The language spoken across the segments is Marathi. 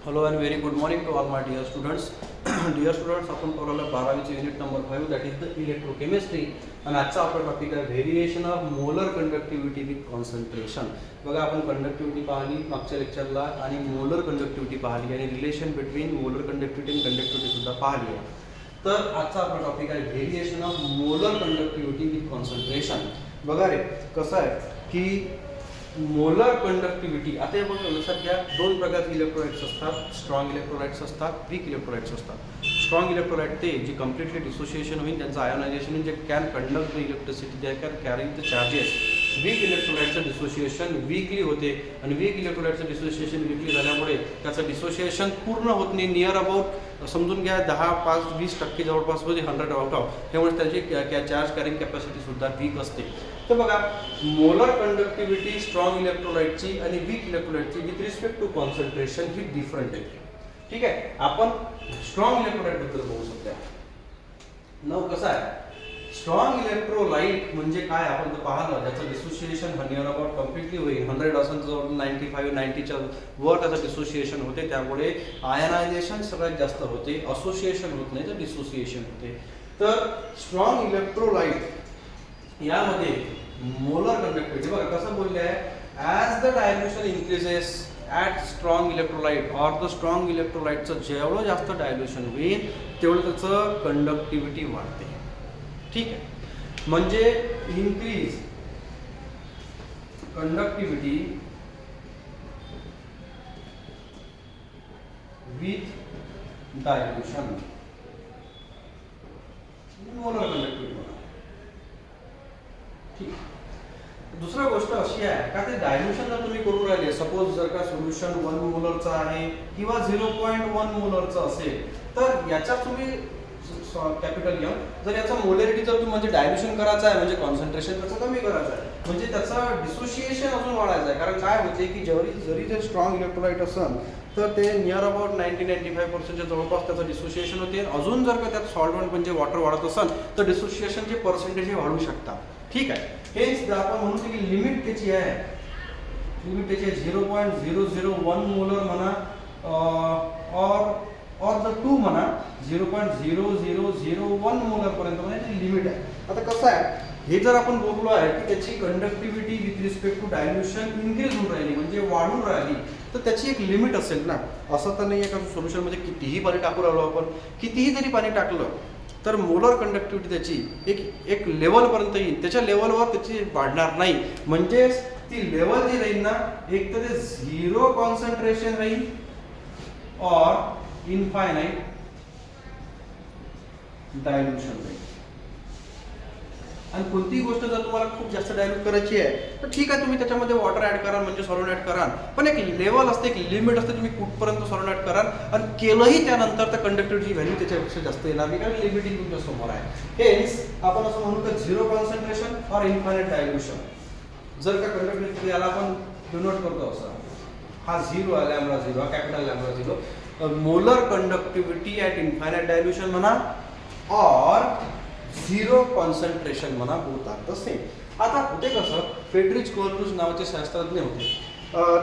Hello and very good morning to all my dear students. Dear students, आपण पाहूया 12वीचे unit number 5 that is the electrochemistry आणि आजचा आपला टॉपिक आहे variation of molar conductivity with concentration. बघा आपण कंडक्टिव्हिटी पाहिली मागच्या लेक्चरला आणि मोलर कंडक्टिव्हिटी पाहिली आणि रिलेशन बिटवीन मोलर कंडक्टिव्हिटी आणि कंडक्टिव्हिटी सुद्धा पाहिली आहे. तर आजचा आपला टॉपिक आहे variation of molar conductivity with concentration. बघा रे कसं आहे की मोलर कंडक्टिव्हिटी आता हे बघा लक्षात घ्या दोन प्रकारचे इलेक्ट्रोलाइट्स असतात. स्ट्रॉंग इलेक्ट्रोलाइट्स असतात, वीक इलेक्ट्रोलाइट्स असतात. स्ट्रॉंग इलेक्ट्रोलाइट ते जे कम्प्लिटली डिसोसिएशन होईल त्यांचं आयोनायझेशन जे can conduct the electricity they can carry the charges. Weak इलेक्ट्रोलाइटचं डिसोसिएशन वीकली होते आणि वीक इलेक्ट्रोलाइटचं डिसोसिएशन वीकली झाल्यामुळे त्याचं डिसोसिएशन पूर्ण होत नाही. नियर अबाउट समजून घ्या 10-5-20% जवळपास होते 100 आउट ऑफ. त्यामुळे त्याची चार्ज कॅरिंग कॅपॅसिटी सुद्धा वीक असते. तर बघा मोलर कंडक्टिव्हिटी स्ट्रॉंग इलेक्ट्रोलाइटची आणि वीक इलेक्ट्रोलाइटची विथ रिस्पेक्ट टू कॉन्सन्ट्रेशन ही डिफरंट आहे. ठीक आहे, आपण स्ट्रॉंग इलेक्ट्रोलाइट बद्दल बोलू शकतो. नव कसं आहे स्ट्रॉंग इलेक्ट्रोलाइट म्हणजे काय आपण तर पाहिलं त्याचं डिसोसिएशन नियर अबाउट कम्प्लिटली होईल. 100 असेल तर 95-90च्या वर त्याचं डिसोसिएशन होते. त्यामुळे आयनायझेशन सगळ्यात जास्त होते, असोसिएशन होत नाही तर डिसोसिएशन होते. तर स्ट्रॉंग इलेक्ट्रोलाइट यामध्ये मोलर कंडक्टिव्हिटी बघा कसं बोलले आहे as the dilution increases at strong electrolyte or the strong इलेक्ट्रोलाइटचं जेवढं जास्त डायल्युशन होईल तेवढं त्याचं कंडक्टिव्हिटी वाढते. ठीक आहे, म्हणजे increase conductivity with dilution molar conductivity. ठीक, दुसरा गोष्ट अशी आहे का ते डायल्युशन जर तुम्ही करून राहिले सपोज जर का सोल्युशन 1 मोलरचं आहे किंवा 0.1 मोलरचं असेल तर याच्यात तुम्ही कॅपिटल घ्या. जर याचा मोलॅरिटी जर तुम्ही म्हणजे डायल्युशन करायचं आहे म्हणजे कॉन्सन्ट्रेशन त्याचं कमी करायचं आहे म्हणजे त्याचं डिसोसिएशन अजून वाढायचं आहे. कारण काय होते की जरी ते स्ट्रॉंग इलेक्ट्रोलाइट असेल तर ते नियर अबाउट 90-95% जवळपास त्याचं डिसोसिएशन होते. अजून जर का त्यात सॉल्वंट म्हणजे वॉटर वाढत असेल तर डिसोसिएशनचे पर्सेंटेज वाढू शकतात. ठीक आहे, हेच आपण म्हणू की लिमिट त्याची आहे, लिमिट त्याची 0.001 मोलर म्हणा और द 2 म्हणा 0.0001 मोलर पर्यंत म्हणजे लिमिट आहे. आता कसं आहे हे जर आपण बोललो आहे की त्याची conductivity with respect to dilution increase होऊन राहिली म्हणजे वाढून राहिली तर त्याची एक लिमिट असेल ना. असं तर नाही आहे का सोल्युशनमध्ये कितीही पाणी टाकू राहिलो आपण, कितीही जरी पाणी टाकलं तर मोलर कंडक्टिव्हिटी त्याची एक लेवलपर्यंत येईल. त्याच्या लेवलवर त्याची वाढणार नाही. म्हणजे ती लेवल जी राहील ना एक तर ते 0 कॉन्सन्ट्रेशन राहील और इनफायनाइट डायल्युशन राहील. आणि कोणतीही गोष्ट जर तुम्हाला खूप जास्त डायल्यूट करायची आहे तर ठीक आहे तुम्ही त्याच्यामध्ये वॉटर ऍड करा म्हणजे सॉल्व्हेंट ऍड करा, पण एक लेवल असते एक लिमिट असते तुम्ही कुठपर्यंत सॉल्व्हेंट ऍड करा आणि केलंही त्यानंतर तर कंडक्टिव्हिटी व्हॅल्यू त्याच्यापेक्षा जास्त येणार नाही कारण लिमिटिंग तुमच्या समोर आहे. हेच आपण असं म्हणू की 0 कॉन्सन्ट्रेशन और इन्फायनाइट डायल्युशन. जर का कंडक्टिव्हिटी याला आपण डिनोट करतो असं हा 0 आहे लॅम्बडा 0 हा capital lambda 0 molar conductivity at infinite dilution म्हणा और 0 कॉन्सन्ट्रेशन म्हणा बोथ आर द सेम. आता होते कसं फ्रेडरिच कोलब्रुक नावाचे शास्त्रज्ञ होते,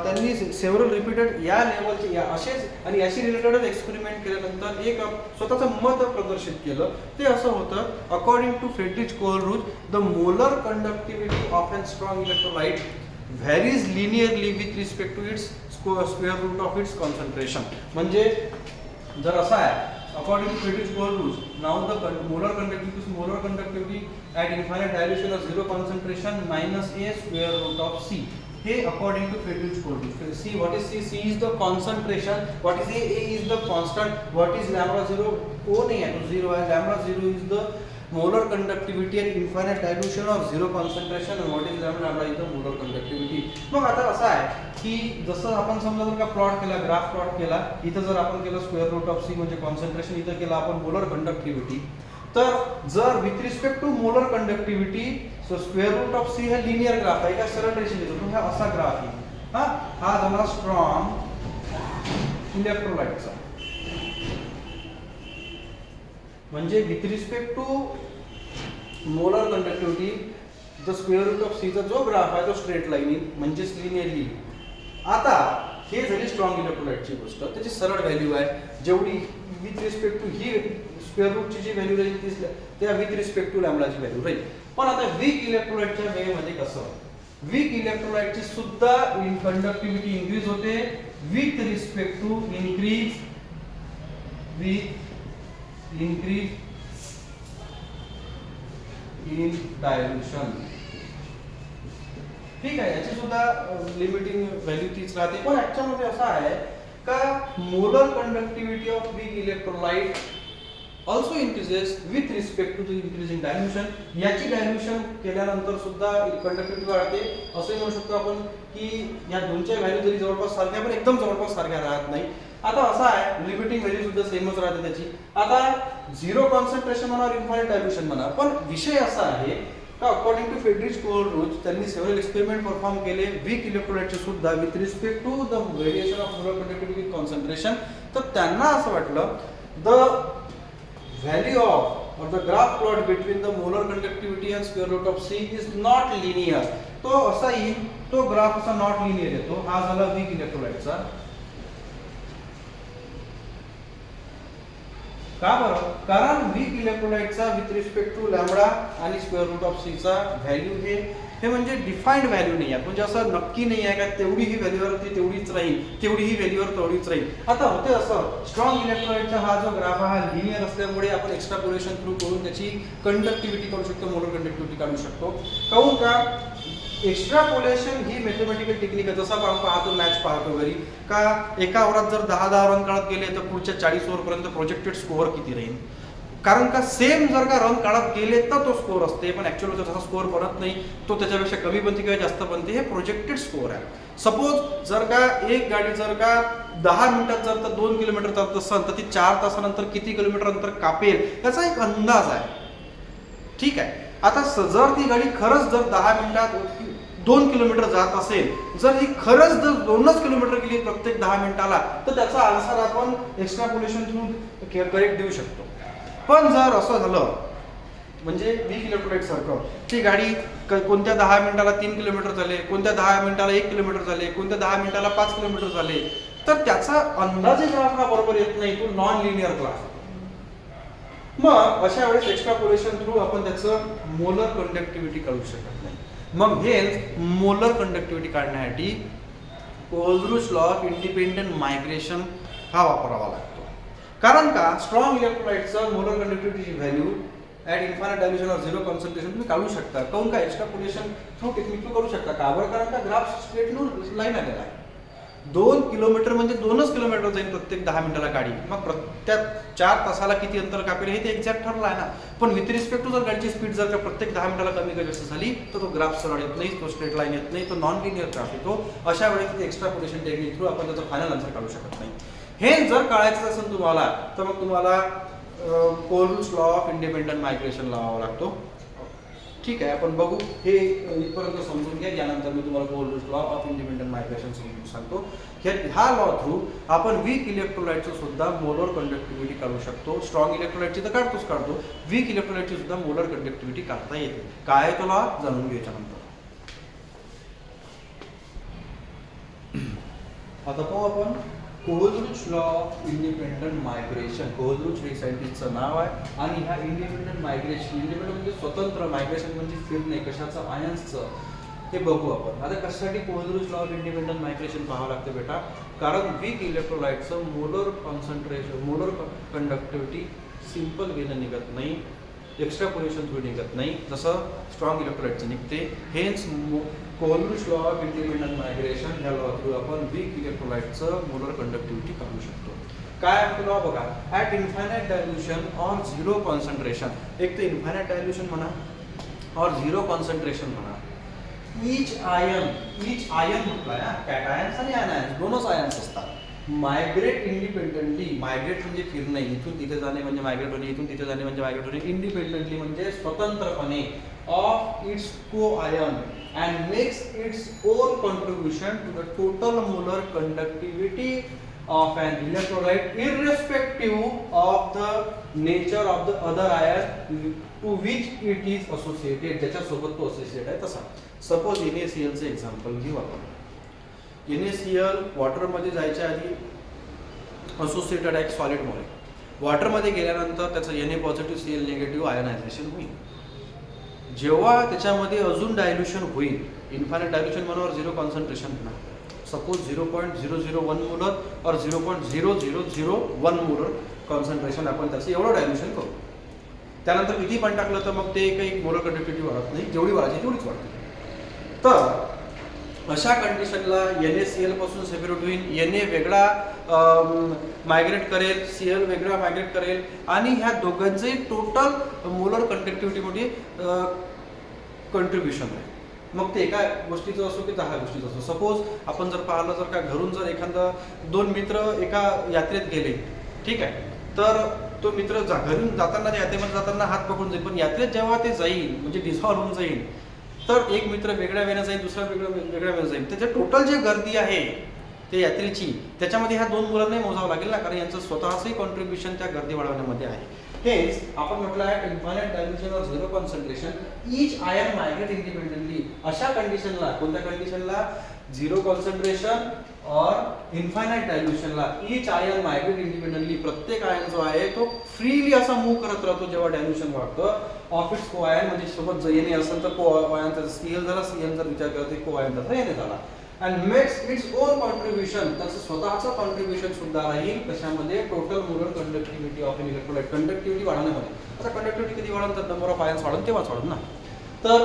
त्यांनी सेव्हरल रिपीटेड या लेवलचे असेच आणि याशी रिलेटेडच एक्सपेरिमेंट केल्यानंतर एक स्वतःचं मत प्रदर्शित केलं. ते असं होतं according to Friedrich Kohlrausch the molar conductivity of an strong electrolyte varies linearly with respect to its square root of its concentration. म्हणजे जर असं आहे according to Friedrich Kohlruss, now the molar conductivity at infinite dilution of 0 concentration minus a square root of c. Hey, according to Friedrich Kohlruss, see what is c? C is the concentration. What is a is the constant. What is lambda 0? O नहीं है तो 0 है. Lambda 0 is the molar conductivity at infinite dilution of 0 concentration and what is lambda is the molar conductivity. मग आता असं आहे की जसं आपण समजा जर का प्लॉट केला ग्राफ प्लॉट केला इथं जर आपण केलं स्क्वेअर रूट ऑफ सी म्हणजे कॉन्सन्ट्रेशन इथं केलं आपण मोलर कंडक्टिव्हिटी तर जर with respect to molar conductivity so square root of C हे लिनियर ग्राफ आहे का सरळ रेषेत येतो तो हा असा ग्राफ आहे. हा झाला स्ट्रॉंग इलेक्ट्रोलाइटचा म्हणजे with respect to molar conductivity the square root of C चा जो ग्राफ आहे तो स्ट्रेट लाईन म्हणजेच लिनियरली. आता हे झाली स्ट्रॉंग इलेक्ट्रोलाइटची गोष्ट. त्याची सरळ व्हॅल्यू आहे जेवढी विथ रिस्पेक्ट टू ही स्क्वेअर रूटची जी व्हॅल्यू राहील तीच त्या विथ रिस्पेक्ट टू लॅम्बडाची व्हॅल्यू राहील. पण आता वीक इलेक्ट्रोलाइटच्या वेळेमध्ये कसं, वीक इलेक्ट्रोलाइटची सुद्धा कंडक्टिव्हिटी इन्क्रीज होते with respect to increase in dilution. ठीक आहे, याची सुद्धा लिमिटिंग व्हॅल्यू तीच राहते. पण याच्यामध्ये असं आहे का molar conductivity of weak electrolyte also increases with respect to the increasing dilution. याची डायल्युशन केल्यानंतर सुद्धा कंडक्टिव्हिटी वाढते. असं म्हणू शकतो आपण की या दोनच्या व्हॅल्यू जरी जवळपास सारख्या पण एकदम जवळपास सारख्या राहत नाही. आता असं आहे लिमिटिंग व्हॅल्यू सुद्धा सेमच राहते त्याची. आता झिरो कॉन्सन्ट्रेशन म्हणा इन्फायनाइट डायल्युशन म्हणा, पण विषय असा आहे का अकॉर्डिंग टू फेडरिच कोलब्रुच त्यांनी सेव्हरल एक्सपेरिमेंट परफॉर्म केले वीक इलेक्ट्रोलाइटचे सुद्धा with respect to the variation of molar conductivity with concentration. तर त्यांना असं वाटलं the value of or the graph plot between the molar conductivity and square root of c is not linear. तो असा येईल, तो ग्राफ असा नॉट लिनियर येतो. हा झाला वीक इलेक्ट्रोलाइटचा. का बरं? कारण वीक इलेक्ट्रोलाइटचा विथ रिस्पेक्ट टू लॅम्बडा आणि स्क्वेअर रूट ऑफ सी चा व्हॅल्यू हे म्हणजे डिफाईन्ड व्हॅल्यू नाही आहे. म्हणजे असं नक्की नाही आहे का तेवढी ही व्हॅल्यूवर ती तेवढीच राहील, तेवढी ही व्हॅल्यूवर तेवढीच राहील. आता होते असं स्ट्रॉंग इलेक्ट्रोलाइटचा हा जो ग्राफ हा लिनियर असल्यामुळे आपण एक्स्ट्रापोलेशन थ्रू करून त्याची कंडक्टिव्हिटी काढू शकतो, मोलर कंडक्टिव्हिटी काढू शकतो. काहून का एक्स्ट्रापोलेशन ही मॅथमॅटिकल टेक्निक आहे. जसं आपण पाहतो मॅच पाहतो घरी का एका ओव्हरात जर 10 रन काढत गेले तर पुढच्या 40 ओव्हरपर्यंत प्रोजेक्टेड स्कोअर किती राहील. कारण का सेम जर का रन काढत गेले तर तो स्कोअर असते, पण ऍक्च्युअली तसा स्कोअर बनत नाही. तो त्याच्यापेक्षा कमी बनते किंवा जास्त बनते. हे प्रोजेक्टेड स्कोअर आहे. सपोज जर का एक गाडी जर का 10 मिनिटात जर तर 2 किलोमीटर चालत असेल तर ती 4 तासानंतर किती किलोमीटर अंतर कापेल याचा एक अंदाज आहे. ठीक आहे. आता जर ती गाडी खरंच जर 10 मिनिटात 2 किलोमीटर जात असेल, जर ही खरंच जर 2च किलोमीटर गेली प्रत्येक 10 मिनिटाला, तर त्याचा आन्सर आपण एक्स्ट्रापोलेशन थ्रू करेक्ट देऊ शकतो. पण जर असं झालं म्हणजे वीक इलेक्ट्रोलाइट सारखं ती गाडी कोणत्या 10 मिनिटाला 3 किलोमीटर झाले, कोणत्या 10 मिनिटाला 1 किलोमीटर झाले, कोणत्या 10 मिनिटाला 5 किलोमीटर झाले, तर त्याचा अंदाजे ग्राफ हा बरोबर येत नाही. तो नॉन लिनियर ग्राफ. मग अशा वेळेस एक्स्ट्रापोलेशन थ्रू आपण त्याचं मोलर कंडक्टिव्हिटी काढू शकत नाही. मग हे मोलर कंडक्टिव्हिटी काढण्यासाठी कोलब्रुच लॉ ऑफ इंडिपेंडंट मायग्रेशन हा वापरावा लागतो. कारण का स्ट्रॉंग इलेक्ट्रोलाइटचं मोलर कंडक्टिव्हिटीची value at infinite dilution or zero concentration तुम्ही काढू शकता. काहून का एक्स्ट्रापोलेशन थ्रू टेक्निक करू शकता. का बरं? कारण का ग्राफ स्ट्रेट लाईन आलेला आहे. 2 किलोमीटर म्हणजे 2च किलोमीटर जाईल प्रत्येक 10 मिनिटाला गाडी. मग प्रत्येक 4 तासाला किती अंतर कापेल हे ते एक्झॅक्ट ठरलं आहे ना. पण विथ रिस्पेक्ट टू जर गाडीची स्पीड जर का प्रत्येक 10 मिनिटाला कमी कमी जास्त झाली तर तो ग्राफ सरळ येत नाही, तो स्ट्रेट लाईन येत नाही, तो नॉन लिनियर ग्राफ येतो. अशा वेळेस तिथे एक्स्ट्रापोलेशन टेक्निक थ्रू आपण त्याचा फायनल आन्सर काढू शकत नाही. हे जर काढायचं असेल तुम्हाला तर मग तुम्हाला कोलब्रुच लॉ ऑफ इंडिपेंडंट मायग्रेशन लावावा लागतो. ठीक आहे, आपण बघू. हे इथपर्यंत समजून घ्या. यानंतर मी तुम्हाला कोलब्रुच लॉ ऑफ इंडिपेंडंट मायग्रेशन समजून सांगतो. हा लॉ थ्रू आपण वीक इलेक्ट्रोलाइटचं सुद्धा मोलर कंडक्टिव्हिटी काढू शकतो. स्ट्रॉंग इलेक्ट्रोलाइटची तर काढतो. वीक इलेक्ट्रोलाइटची सुद्धा मोलर कंडक्टिव्हिटी काढता येते. काय तो लॉ जाणून घ्यायच्या नंतर. आता पाहू आपण कोलब्रुच लॉ ऑफ इंडिपेंडंट मायग्रेशन. कोलब्रुच हे सायंटिस्टचं नाव आहे. आणि ह्या इंडिपेंडंट मायग्रेशन, इंडिपेंडंट म्हणजे स्वतंत्र, मायग्रेशन म्हणजे फिरणे, कशाचं? आयन्सचं. हे बघू आपण. आता कशासाठी कोलब्रुच लॉ ऑफ इंडिपेंडंट मायग्रेशन पाहावं लागतं बेटा? कारण वीक इलेक्ट्रोलाइटचं molar concentration, molar conductivity simple वेनं निघत नाही, एक्स्ट्रापोलेशन थ्रू निघत नाही, जसं स्ट्रॉंग इलेक्ट्रोलाइटचं निघते. हेन्स कोलब्रुच लॉ ऑफ इंडिपेंडंट मायग्रेशन ह्या लॉ थ्रू आपण वीक इलेक्ट्रोलाइटचं मोलर कंडक्टिव्हिटी काढू शकतो. काय आहे लॉ बघा? At infinite dilution or zero concentration. एक तर इन्फायनाइट डायल्युशन म्हणा और झिरो कॉन्सन्ट्रेशन म्हणा. ईच आयन म्हटलं आहे, कॅटायन्स आणि ॲनायन्स दोनच आयन्स असतात. Migrate independently. मायग्रेट म्हणजे फिरणे, इथून तिथे जाणे म्हणजे मायग्रेट होणे, इथून तिथे जाणे म्हणजे मायग्रेट होणे. इंडिपेंडेंटली म्हणजे स्वतंत्रपणे ऑफ इट्स को ion and makes its own contribution to the total molar conductivity of an electrolyte irrespective of the nature of the other ion to which it is associated. ज्याच्या सोबत तो असोसिएट आहे तसा. सपोज NaCl चे एक्झाम्पल घेऊ आपण. NaCl वॉटरमध्ये जायच्या आधी असोसिएटेड आहे सॉलिड मॉलिक्युल. वॉटरमध्ये गेल्यानंतर त्याचं Na positive Cl negative ionization होईल. जेव्हा त्याच्यामध्ये अजून डायल्युशन होईल, इन्फायनाइट डायल्युशन म्हणून 0 कॉन्सन्ट्रेशन होणार. सपोज 0.001 मोलर और 0.0001 मोलर कॉन्सन्ट्रेशन आपण त्याचं एवढं डायल्युशन करू. त्यानंतर किती पण टाकलं तर मग ते काही मोलर कंडक्टिव्हिटी वाढत नाही, जेवढी वाढायची तेवढीच वाढते. तर अशा कंडिशनला NaCl पासून सेपरेट होईल, Na वेगळा मायग्रेट करेल, Cl वेगळा मायग्रेट करेल आणि ह्या दोघांचंही टोटल मोलर कंडक्टिव्हिटीमध्ये कंट्रीब्युशन आहे. मग ते एका गोष्टीचं असो की 10 गोष्टीचं असो. सपोज आपण जर पाहिलं, जर का घरून जर एखादा 2 मित्र एका यात्रेत गेले, ठीक आहे, तर तो मित्र घरून जाताना यात्रेमध्ये जाताना हात पकडून जाईल, पण यात्रेत जेव्हा ते जाईल म्हणजे डिझॉल्व होऊन जाईल, तर एक मित्र वेगळ्या वेळेला जाईल, दुसरा वेगळ्या वेळेला जाईल. त्याच्या टोटल जे गर्दी आहे ते यात्रेची, त्याच्यामध्ये ह्या 2 मुलांनाही मोजावं लागेल ना, कारण यांचं स्वतःचंही कॉन्ट्रीब्युशन त्या गर्दी वाढवण्यामध्ये आहे. हेच आपण म्हटलं आहे इन्फायनाइट डायल्युशन और 0 concentration, each ion migrate independently. अशा कंडिशनला, कोणत्या कंडिशनला? 0 कॉन्सन्ट्रेशन और infinite डायल्युशनला each ion migrate independently. प्रत्येक आयन जो आहे तो फ्रीली असा मूव्ह करत राहतो जेव्हा डायल्युशन वाढतं. ऑफ इट्स को आयन, म्हणजे सोबत जर Na असेल तर को आयन त्याचा Cl झाला, Cl जर विचार करते को आयन त्याचा Na झाला. And makes its own contribution, त्याचं स्वतःचं कॉन्ट्रीब्युशन सुद्धा राहील कशामध्ये? Total molar conductivity of an electrolyte. Conductivity वाढवण्यामध्ये. आता कंडक्टिव्हिटी कधी वाढेल तर नंबर ऑफ आयन्स वाढेल तेव्हाच वाढेल ना. तर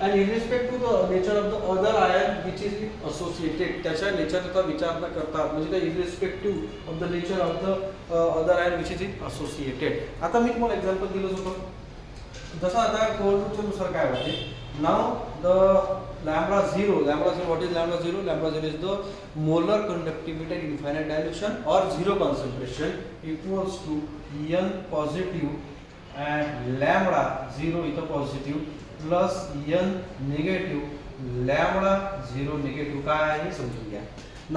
and in respect to the nature of the other ion which is associated, त्याच्या नेचरचा विचार न करता, म्हणजे in respective of the nature of the other ion which is associated. आता मी तुम्हाला एक्झाम्पल दिलं होतं, जसं आता कोल्ड नुसार काय होते. नाव the lambda 0, what is lambda 0? Lambda 0 is the molar conductivity at infinite dilution or 0 concentration equals to N positive and lambda 0 is the positive plus N negative lambda 0 negative. काय आहे समजून घ्या.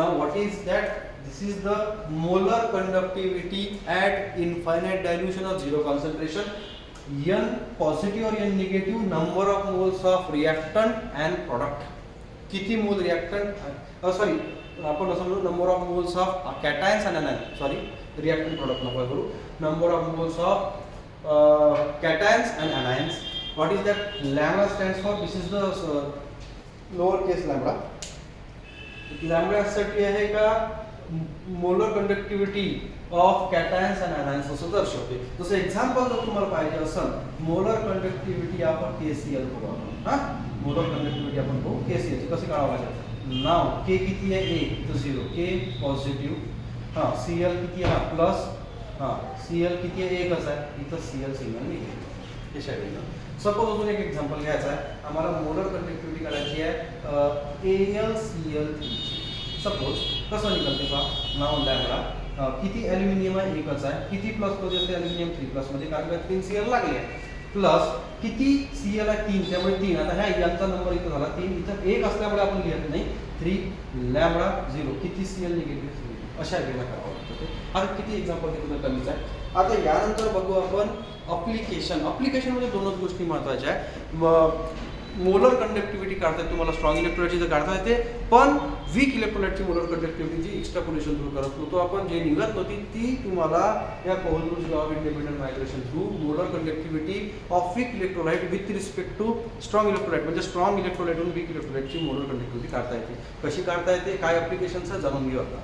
Now what is that? This is the molar conductivity at infinite dilution or 0 concentration. N positive और N negative number of moles of reactant and product. किती मोल रिएक्टंट, सॉरी आपण असं म्हणू number of moles of cations and अनायन्स, sorry reactant product नको करू. Number of moles of cations and अनायन्स. What is that? Lambda stands for, this is the lower case lambda. Lambda साठी आहे का molar conductivity of cations and अनायन्स असं दर्शवते. जसं एक्झाम्पल जर तुम्हाला पाहिजे असेल, मोलर कंडक्टिव्हिटी आपण KCl करू. हा, मोलर कंडक्टिव्हिटी आपण करू KCl. कसे काढावं लागेल? नाव K किती आहे? 1 तर 0, K पॉझिटिव्ह. हां, Cl किती आहे? प्लस. हां, Cl किती आहे? 1च आहे. इथं Cl सिग्नल निघेल हे शाळेला. सपोज अजून एक एक्झाम्पल घ्यायचा आहे आम्हाला. मोलर कंडक्टिव्हिटी काढायची आहे AlCl3. सपोज कसं निघाल ते पहा. नाव लॅम्बडा किती ॲल्युमिनियम आहे? 1च आहे. किती प्लस मध्ये असते ॲल्युमिनियम? 3 प्लस मध्ये, कारण 3 Cl लागले आहे. प्लस किती Cl आहे? 3, त्यामुळे 3. आता ह्या यांचा नंबर इथं झाला 3, इथं 1 असल्यामुळे आपण लिहत नाही. 3 लॅम्बडा 0. किती Cl निगेटिव्ह? अशा वेळेला करावं लागतं. आता किती एक्झाम्पल घेतलं कमीच आहे. आता यानंतर बघू आपण अप्लिकेशन. अप्लिकेशनमध्ये 2च गोष्टी महत्त्वाच्या आहेत. मोलर कंडक्टिव्हिटी काढता येते तुम्हाला, स्ट्रॉंग इलेक्ट्रोलाइटची तर काढता येते, पण वीक इलेक्ट्रोलाइटची मोलर कंडक्टिव्हिटीची एक्स्ट्रापोलेशन थ्रू करत होतो आपण. जे निघत नव्हती ती तुम्हाला या Kohlrausch law of independent migration through molar conductivity of weak electrolyte with respect to strong electrolyte, म्हणजे स्ट्रॉंग इलेक्ट्रोलाइटून वीक इलेक्ट्रोलाइटची मोलर कंडक्टिव्हिटी काढता येते. कशी काढता येते, काय ॲप्लिकेशनचं जाणून घेऊ आता.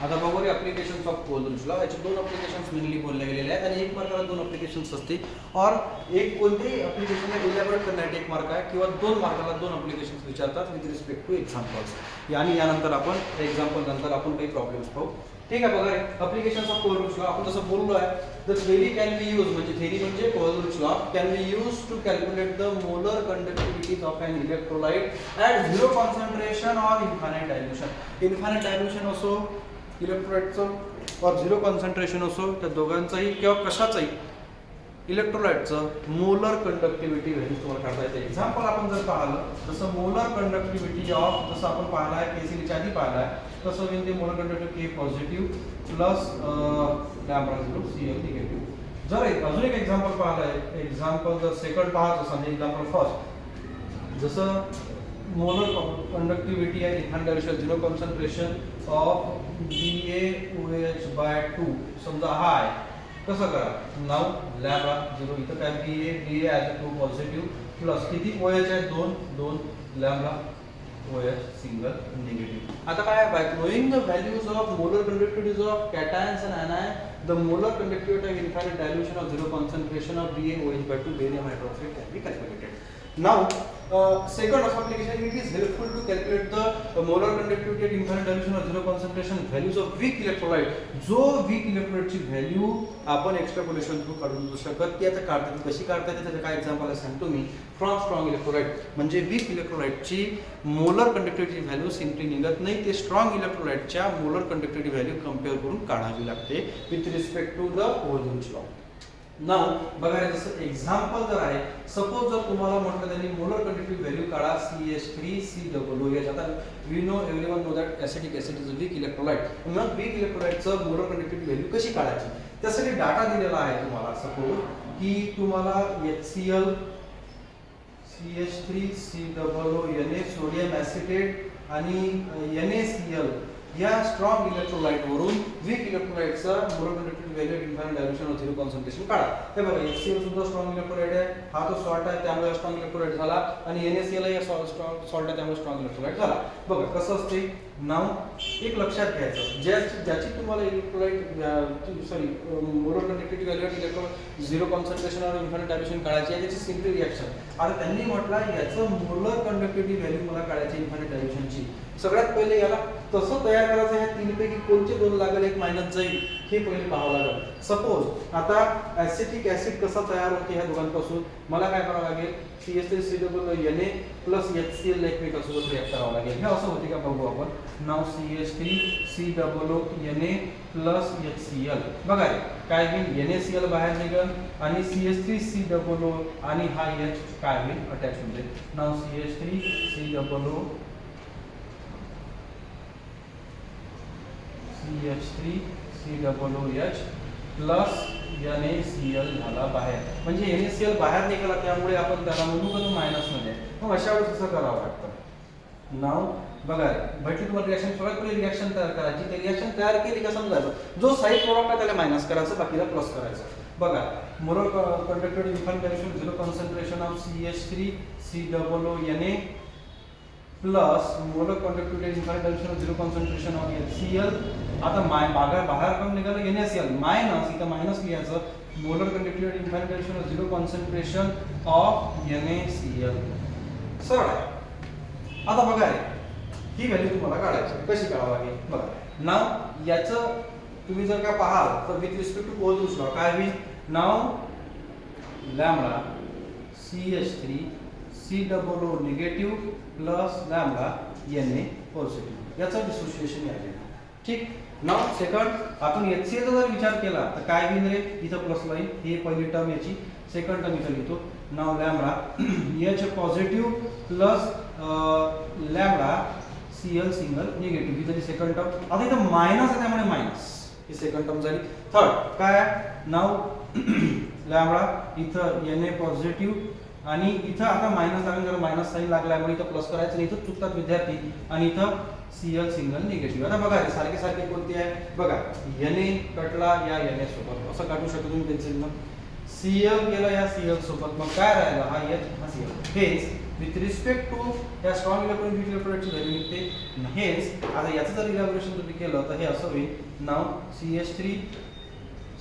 आता बघू ॲप्लिकेशन्स ऑफ कोहलरूज लॉ. याचे 2 ॲप्लिकेशन्स मेनली बोलले गेलेले आहेत आणि 1 मार्काला 2 ॲप्लिकेशन्स असते. और एक कोणतेही ॲप्लिकेशनला इलॅबोरेट करण्यासाठी 1 मार्क आहे, किंवा 2 मार्काला 2 ॲप्लिकेशन्स विचारतात विथ रिस्पेक्ट टू एक्झाम्पल्स. आणि यानंतर आपण एक्झाम्पल नंतर आपण काही प्रॉब्लेम्स पाहू. ठीक आहे. बघा ॲप्लिकेशन्स ऑफ कोहलरूज लॉ आपण जसं बोललो आहे. The theory can be use, म्हणजे थेरी म्हणजे Kohlrausch law can be use to calculate the molar conductivities of an electrolyte at 0 concentration और इन्फायनाइट डायल्युशन. इन्फायनाइट डायल्युशन असो इलेक्ट्रोलाइटचं और 0 कॉन्सन्ट्रेशन असो, त्या दोघांचंही किंवा कशाचंही इलेक्ट्रोलाइटचं मोलर कंडक्टिव्हिटी व्हॅल्यू तुम्हाला काढता येते. एक्झाम्पल आपण जर पाहिलं, जसं मोलर कंडक्टिव्हिटी ऑफ, जसं आपण पाहिलं आहे KClच्या आधी पाहिलं आहे, तसं होईल ते molar conductivity K positive plus lambda 0 Cl negative. जर अजून एक एक्झाम्पल पाहिलं आहे, एक्झाम्पल जर सेकंड पाहत असाल, एक्झाम्पल फर्स्ट, जसं मोलर कंडक्टिव्हिटी आहे ethane dilution 0 concentration of BaOH/2 समजा हा आहे, कसं करा नाव लॅबा 0 इथं काय BA ॲज 2 पॉझिटिव्ह प्लस किती OH आहे 2 लॅबा OH सिंगल निगेटिव्ह. आता काय by knowing the values of molar conductivities of cations and anion, the molar conductivity of infinite dilution of 0 concentration of BaOH/2 barium hydroxide can be calculated. Now second application, it is helpful to calculate the molar conductivity at infinite dilution of 0 concentration values of weak electrolyte. जो weak electrolyte ची व्हॅल्यू आपण एक्स्ट्रापोलेशन थ्रू काढून शकत ती आता काढता कशी काढता येते त्याचं काय एक्झाम्पल सांगतो मी. फ्रॉम स्ट्रॉंग इलेक्ट्रोलाइट म्हणजे वीक इलेक्ट्रोलाइटची मोलर कंडक्टिव्हिटी व्हॅल्यू सिम्पली निघत नाही, ते स्ट्रॉंग इलेक्ट्रोलाइटच्या मोलर कंडक्टिव्हिटी व्हॅल्यू कंपेअर करून काढावी लागते with respect to the Ohm's law. नाव बघा जसं एक्झाम्पल जर आहे, सपोज जर तुम्हाला म्हटलं त्यांनी मोलर कंडक्टिव्हिटी व्हॅल्यू काढा CH3COOH. आता we know everyone know that acetic acid is a weak electrolyte. मग वीक इलेक्ट्रोलाइटचं मोलर कंडक्टिव्हिटी व्हॅल्यू कशी काढायची त्यासाठी डाटा दिलेला आहे तुम्हाला. सपोज की तुम्हाला HCl CH3COONA सोडियम ॲसिटेट आणि NaCl या स्ट्रॉंग इलेक्ट्रोलाइट वरून वीक इलेक्ट्रोलाइटचा molar conductivity value infinite dilution of 0 concentration काढा. हे बघा HCl सुद्धा स्ट्रॉंग इलेक्ट्रोलाइट आहे, हा तो सॉल्ट आहे त्यामुळे स्ट्रॉंग इलेक्ट्रोलाइट झाला, आणि NaCl या सॉल्ट आहे त्यामुळे स्ट्रॉंग इलेक्ट्रोलाइट झाला. बघा कसं असते नाव एक लक्षात घ्यायचं, ज्याची तुम्हाला electrolyte sorry molar conductivity value electrolyte 0 concentration और इन्फायनाइट डायल्युशन काढायची आहे त्याची सिम्पली रिएक्शन. आता त्यांनी म्हटलं याचं मोलर कंडक्टिव्हिटी व्हॅल्यू मला काढायची इन्फायनाइट डायल्युशनची. सगळ्यात पहिले याला कसं तयार करायचं, ह्या तीनपैकी कोणते दोन लागेल एक मायनस जाईल हे पहिले पाहावं लागेल. सपोज आता ॲसिटिक ॲसिड कसा तयार होते ह्या दोघांपासून, मला काय करावं लागेल CH3COONA प्लस HCl एकमेकांसोबत रिॲक्ट करावं लागेल. हे असं होते का बघू आपण. नाव CH3COONA प्लस HCl बघा रे काय होईल NaCl बाहेर निघेल आणि CH3COO आणि हा H काय होईल अटॅच होईल. नाव CH3COO CH3COOH प्लस NaCl झाला बाहेर, म्हणजे NaCl बाहेर निघाला त्यामुळे आपण त्याला म्हणू का तो मायनस मध्ये. मग अशा वेळेस कसं करावं लागतं. नाव बघा भेटली तुम्हाला रिएक्शन, सगळ्यात पहिले रिएक्शन तयार करायची. ते रिएक्शन तयार केली का समजायचं जो साईड प्रॉडक्ट आहे त्याला मायनस करायचं, बाकीला प्लस करायचं. बघा molar conductivity infinite dilution 0 concentration of CH3COONA plus molar conductivity infinite dilution of 0 concentration of HCl. आता बाहेर पण निघालं NaCl मायनस, इथं मायनस लिहायचं. Molar conductivity infinite dilution of 0 concentration of NaCl. सरळ आहे. आता बघा ही व्हॅल्यू तुम्हाला काढायची, कशी काढावं लागेल बघा. नाव याचं तुम्ही जर का पाहाल तर with respect to Ohm's law काय होईल. नाव lambda CH3COO negative plus lambda Na positive याचं डिसोसिएशन आहे. ठीक. नाव सेकंड आपण HCl जर विचार केला तर काय होईल रे, इथं प्लस लाईन ही पहिली टर्म याची, सेकंड टर्म इथं लिहितो. नाव lambda H positive plus lambda Cl single negative, इथं सेकंड टर्म. आता इथं मायनस आहे त्यामुळे मायनस ही सेकंड टर्म झाली. थर्ड काय नाव लॅम्बडा इथं Na पॉझिटिव्ह आणि इथं आता मायनस लागून जर मायनस साईन लागल्यामुळे इथं प्लस करायचं नाही, इथं चुकतात विद्यार्थी, आणि इथं Cl सिंगल निगेटिव्ह. आता बघा सारखे सारखे कोणती आहे बघा. Na कटला या Na सोबत, असं काढू शकतो तुम्ही पेन्सिलनं. Cl गेला या Cl सोबत, मग काय राहिला हा H हा Cl. हेच विथ रिस्पेक्ट टू या स्ट्रॉंग इलेक्ट्रॉन वीक इलेक्ट्रोलाइटची व्हॅल्यू निघते. हेच आता याचं जर इलॅबोरेशन तुम्ही केलं तर हे असं होईल. नाव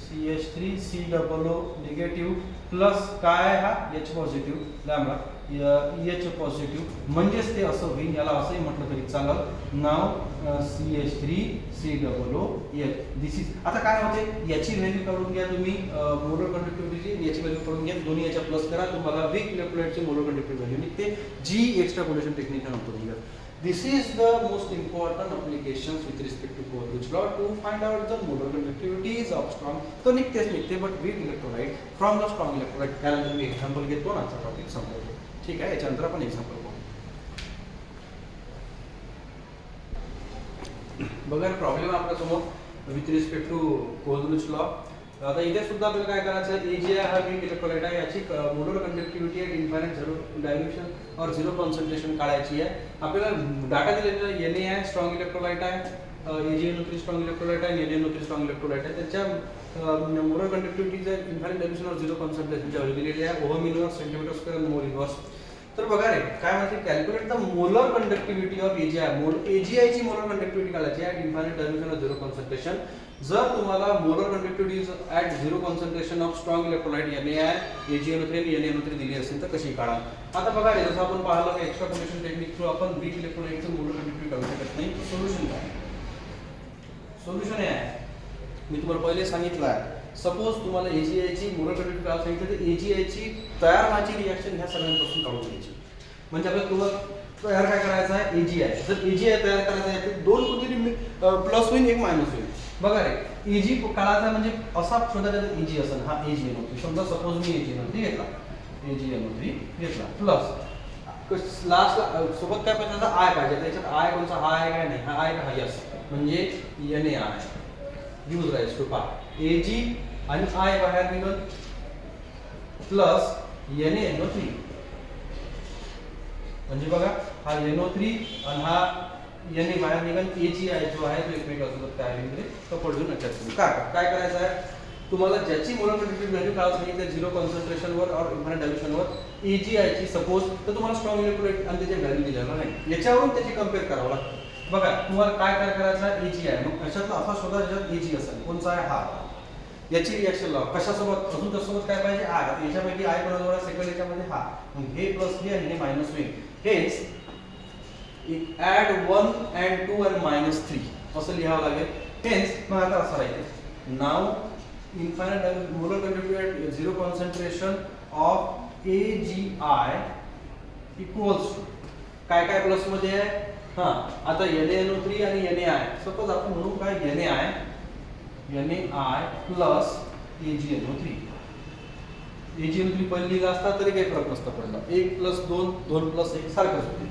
CH3COO निगेटिव्ह प्लस काय हा H positive lambda H positive, म्हणजेच ते असं होईल. याला असंही म्हटलं तरी चालेल. नाव CH3COOH दिस इज. आता काय होते याची व्हॅल्यू काढून घ्या तुम्ही, मोलर कंडक्टिव्हिटीची याची व्हॅल्यू काढून घ्या, दोन्ही याच्या प्लस करा, तुम्हाला वीक इलेक्ट्रोलाइटची मोलर कंडक्टिव्हिटी व्हॅल्यू निघते, जी एक्स्ट्रापोलेशन टेक्निक नंतर निघत. This is the most important applications with respect to Coleridge law to find out the molar conductivities of strong. तो निघतेच निघते but weak electrolyte from the strong electrolyte. त्यानंतर मी एक्झाम्पल घेतो ना, आजचा टॉपिक संपवतो. ठीक आहे, याच्यानंतर आपण एक्झाम्पल पाहू. बघा प्रॉब्लेम आपल्या समोर with respect to Kohlrausch law. आता इथे सुद्धा आपल्याला काय करायचं आहे, AgI हा वीक इलेक्ट्रोलाइट आहे, याची मोलर कंडक्टिव्हिटी आहे इन्फायनाइट झिरो डायल्यूशन और झिरो कॉन्सन्ट्रेशन काढायची आहे. आपल्याला डाटा दिलेला आहे, Na स्ट्रॉंग इलेक्ट्रोलाइट आहे, AgNO3 स्ट्रॉंग इलेक्ट्रोलाइट आहे, NaNO3 स्ट्रॉंग इलेक्ट्रोलाइट आहे. त्याच्या मोलर कंडक्टिव्हिटीचे इन्फायनाइट डायल्यूशन और झिरो कॉन्सन्ट्रेशनची व्हॅल्यू दिलेली आहे, ओहम इनवर्स, सेंटीमीटर स्क्वेअर आणि मोल इनवर्स. तर बघा रे काय म्हणते, calculate the molar conductivity of AgI. AgI ची मोलर कंडक्टिव्हिटी काढायची आहे ॲट इन्फायनाइट डायल्यूशन और झिरो कॉन्सन्ट्रेशन. जर तुम्हाला molar conductivity is at zero concentration of strong electrolyte NaI, AgNO3 आणि NaNO3 दिली असेल तर कशी काढा. आता बघा रे, जसं आपण पाहिलं एक्स्ट्रापोलेशन टेक्निक थ्रू आपण वीक इलेक्ट्रोलाइटचं मोलर कंडक्टिव्हिटी काढू शकत नाही. सोल्युशन काय, सोल्युशन हे आहे, मी तुम्हाला पहिले सांगितलं आहे. सपोज तुम्हाला AgI ची मोलर कंडक्टिव्हिटी काढायला सांगितलं तर AgI ची तयार व्हायची रिएक्शन ह्या सगळ्यांपासून काढून घ्यायची. म्हणजे आपल्याला तुम्हाला तयार काय करायचं आहे, AgI. जर AgI तयार करायचं आहे तर दोन कोणतरी प्लस होईल, एक मायनस होईल. बघा रे, Ag काढायचा म्हणजे असा शोधायचा Ag असेल, हा AgNO3. समजा सपोज मी AgNO3 घेतला, AgNO3 घेतला प्लस लास्ट सोबत काय पाहिजे, आय पाहिजे. त्याच्यात आय कोणता, हा आहे काय नाही, हा आय का यस, म्हणजे NaI use rise to part Ag आणि आय बाहेर निघल प्लस NaNO3. म्हणजे बघा हा NO3 आणि हा Na बाहेर निघाल, AgI जो आहे तो एकमेकांसोबत काय होईल तो पडून लक्षात काय करायचं आहे, तुम्हाला ज्याची मोलर कंडक्टिव्हिटी व्हॅल्यू काढायची नाही त्या झिरो कॉन्सन्ट्रेशनवर और इन्फायनाइट डायल्यूशनवर AgI ची सपोज तर तुम्हाला स्ट्रॉंग इलेक्ट्रोलाइट आणि त्याची व्हॅल्यू दिलेला नाही, याच्यावरून त्याची कम्पेअर करावं लागतं. बघा तुम्हाला काय करायचं आहे, AgI. मग अशातला असा शोधा ज्याच्यात Ag असेल, कोणचा आहे हा, याची रिएक्शन लावा. कशासोबत, अजून त्यासोबत काय पाहिजे, आय. आता याच्यापैकी आय कोणाजवळ आहे, सेकंड याच्यामध्ये हा, मग हे प्लस हे आणि हे मायनस होईल. हेच ऍड 1 and 2 and -3 असं लिहावं लागेल. हेच मग आता असं राहील, नाव infinite molar conductivity zero concentration of AgI equals to काय काय प्लस मध्ये आहे, हा आता NaNO3 आणि NaI. सपोज आपण म्हणू काय, NaI प्लस AgNO3. AgNO3 पहिली लिहिला असता तरी काही फरक नसता पडला, 1 + 2 2 + 1 सारखंच होते.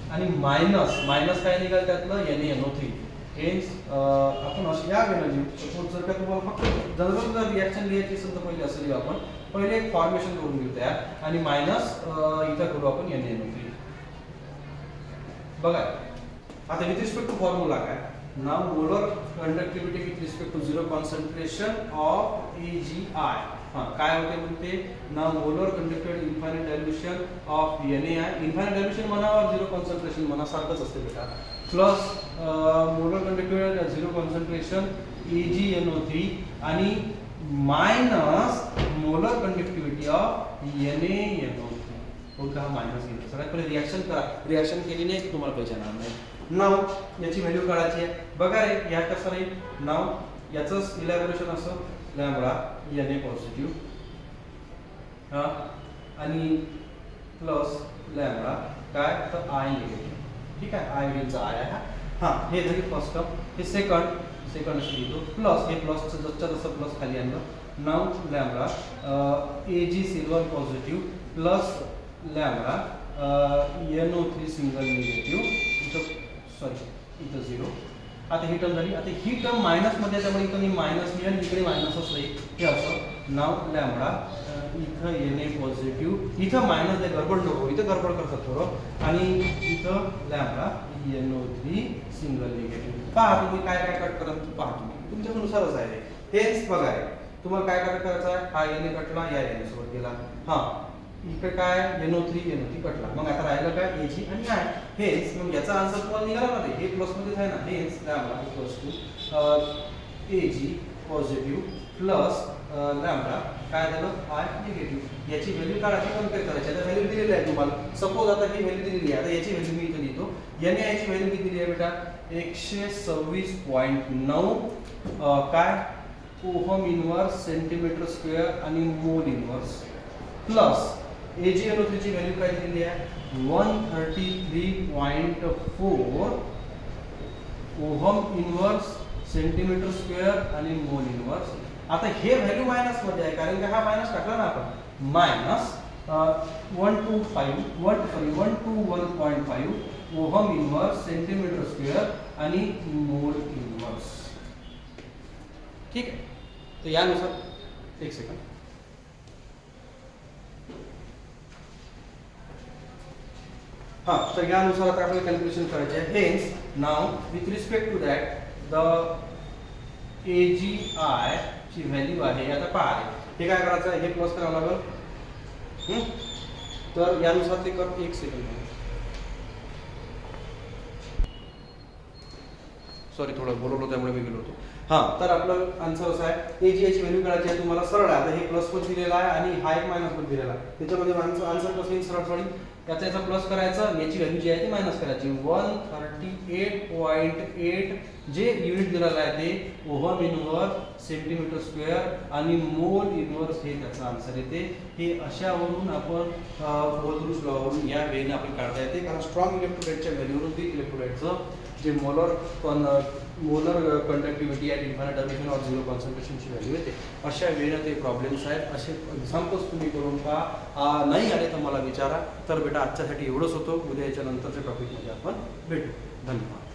आणि मायनस काय निघाल त्यातलं, NaNO3. हेच आपण अशी या वेळेला सपोज जर का तुम्हाला फक्त जर रिएक्शन लिहायची असेल तर पहिले असं लिहू आपण, पहिले एक फॉर्मेशन करून घेऊ तयार आणि मायनस इथं करू आपण NaNO3. बघा आता विथ रिस्पेक्ट टू फॉर्म्युला काय, नाव molar conductivity with respect to zero concentration of AgI. हां काय होते म्हणते, नाव molar conductivity infinite dilution of NaI. Infinite dilution म्हणा और झिरो कॉन्सन्ट्रेशन म्हणा सारखंच असते बेटा, plus molar conductivity zero concentration AgNO3 आणि minus molar conductivity of NaNO3. Okay, हा मायनस घेतला. सगळ्यात पहिले रिएक्शन करा, रिएक्शन केली नाही की तुम्हाला पैसे येणार नाही. नाव याची व्हॅल्यू काढायची आहे. बघा रे या कसं राहील, नाव याचंच इलॅबोरेशन असं लॅम्बडा Na पॉझिटिव्ह हा आणि प्लस लॅम्बडा काय तर आय निगेटिव्ह. ठीक आहे, आय व्हेलचा आय आहे हा. हे झाली फर्स्ट टर्म. हे सेकंड अशी लिहितो प्लस हे प्लसचं जसच्या जसं प्लस खाली आणलं. नाव lambda Ag silver positive plus lambda NO3 single negative. इथं 0. आता ही टर्म झाली. आता ही टर्म मायनस मध्ये त्यामुळे इथं मी मायनस मिळेल, इकडे मायनसच राहील. हे असं नाव लॅम्बडा इथं Na पॉझिटिव्ह, इथं मायनस आहे, गडबड नको, इथं गडबड करतात थोडं. आणि इथं लॅम्बडा NO3 सिंगल निगेटिव्ह. पहा तुम्ही काय काय कट करा, पहा तुम्ही तुमच्यानुसारच आहे. हेच बघा तुम्हाला काय काय करायचं आहे, हा Na कटला, या Na सोबत गेला. हा इकडे काय NO3 कटला. मग आता राहिलं काय Ag आणि I. हेच मग याचा आन्सर तुम्हाला निघाला ना, हे प्लस मध्येच आहे ना. हेच lambda equals to Ag positive plus lambda काय झालं I निगेटिव्ह. याची व्हॅल्यू काढायची, कम्पेअर करायची. आता व्हॅल्यू दिलेली आहे तुम्हाला. सपोज आता ही व्हॅल्यू दिलेली आहे, आता याची व्हॅल्यू मी इथं लिहितो. NaI ची व्हॅल्यू किती दिली आहे बेटा, 126.9 काय ओहम इनवर्स सेंटीमीटर स्क्वेअर आणि मोल इनवर्स प्लस AgNO3 ची व्हॅल्यू काय दिलेली आहे 133.4 ओहम इनवर्स सेंटीमीटर स्क्वेअर आणि मोल इनवर्स. आता हे व्हॅल्यू मायनस मध्ये आहे कारण की हा मायनस टाकला ना आपण. Minus 121.5 ohm inverse centimetre square आणि मोल इनवर्स. ठीक आहे, तर यानुसार एक सेकंड. हां, तर यानुसार आता आपल्याला कॅल्क्युलेशन करायचे आहे. Hence now with respect to that the AGI ची व्हॅल्यू आहे आता पहा. हे काय करायचं आहे, हे प्लस करावं लागेल. तर यानुसार ते कर. एक सेकंड, सॉरी थोडं बोलवलं त्यामुळे मी गेलो होतो. हां, तर आपलं आन्सर असं आहे, AGI ची व्हॅल्यू काढायची आहे तुम्हाला. सरळ आहे. आता हे प्लस पण दिलेला आहे आणि हा एक मायनस पण दिलेला आहे. त्याच्यामध्ये आन्सर कसं येईल सरळ सरळ याचा याचा प्लस करायचा, याची व्हॅल्यू जी आहे ती मायनस करायची. 138.8 जे युनिट दिलेलं आहे ते ओहम इनव्हर्स सेंटीमीटर स्क्वेअर आणि मोल इनव्हर्स हे त्याचं आन्सर येते. हे अशावरून आपण बोल्ट्झमॅन लॉवरून या वेळेने आपण काढता येते, कारण स्ट्रॉंग इलेक्ट्रोलाइटच्या व्हॅल्यूवरून वीक इलेक्ट्रोलाइटचं जे molar conductivity at infinite dilution or zero कॉन्सन्ट्रेशनची व्हॅल्यू येते. अशा वेळेला ते प्रॉब्लेम्स आहेत. असे एक्झाम्पल्स तुम्ही करून पहा. नाही आले तर मला विचारा. तर बेटा आजच्यासाठी एवढंच होतं. उद्या याच्या नंतरच्या टॉपिकमध्ये आपण भेटू. धन्यवाद.